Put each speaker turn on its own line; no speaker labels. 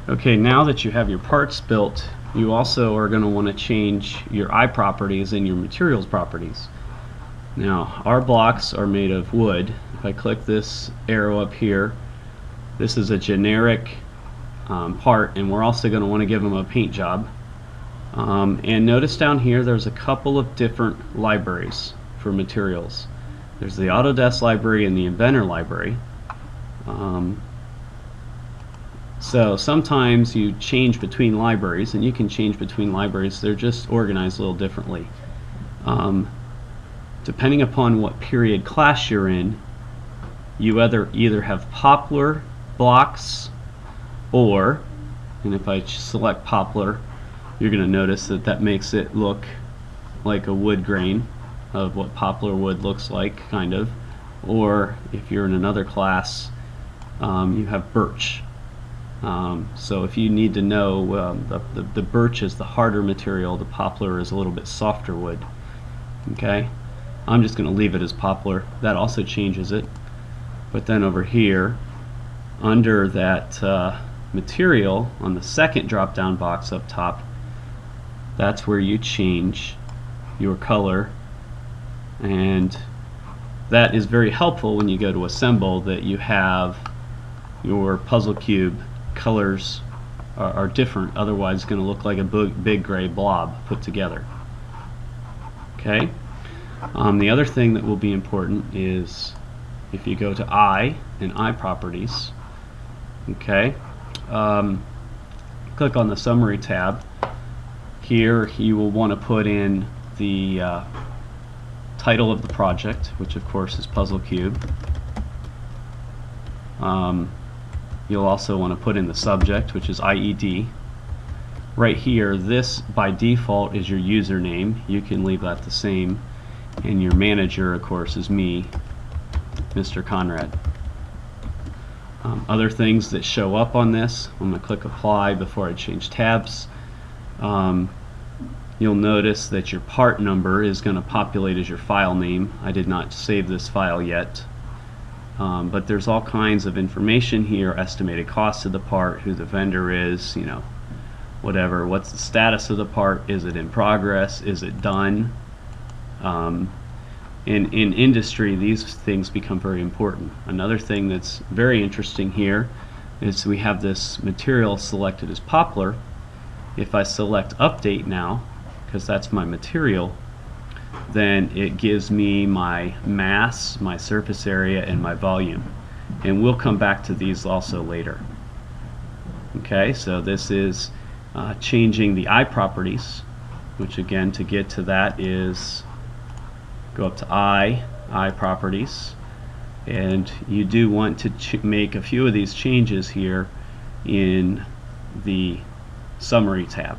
Okay, now that you have your parts built, you also are going to want to change your eye properties and your materials properties. Now, our blocks are made of wood. If I click this arrow up here, this is a generic part, and we're also going to want to give them a paint job. And notice down here there's a couple of different libraries for materials. There's the Autodesk library and the Inventor library. So sometimes you change between libraries, and you can change between libraries. They're just organized a little differently. Depending upon what period class you're in, you either have poplar blocks, or, and if I select poplar, you're going to notice that that makes it look like a wood grain of what poplar wood looks like, kind of. Or if you're in another class, you have birch. So if you need to know, the birch is the harder material, the poplar is a little bit softer wood. Okay, I'm just going to leave it as poplar. That also changes it. But then over here, under that material, on the second drop down box up top, that's where you change your color, and that is very helpful when you go to assemble, that you have your puzzle cube colors are different, otherwise it's going to look like a big gray blob put together. Okay. The other thing that will be important is if you go to eye and eye properties, okay, click on the summary tab. Here you will want to put in the title of the project, which of course is Puzzle Cube. You'll also want to put in the subject, which is IED. Right here, this by default is your username. You can leave that the same. And your manager, of course, is me, Mr. Conrad. Other things that show up on this, I'm going to click apply before I change tabs. You'll notice that your part number is going to populate as your file name. I did not save this file yet. But there's all kinds of information here: estimated cost of the part, who the vendor is, you know, whatever, what's the status of the part, is it in progress, is it done. In industry, these things become very important. Another thing that's very interesting here is we have this material selected as poplar. If I select update now, because that's my material, then it gives me my mass, my surface area, and my volume. And we'll come back to these also later. Okay, so this is changing the eye properties, which again, to get to that is go up to eye properties, and you do want to make a few of these changes here in the summary tab.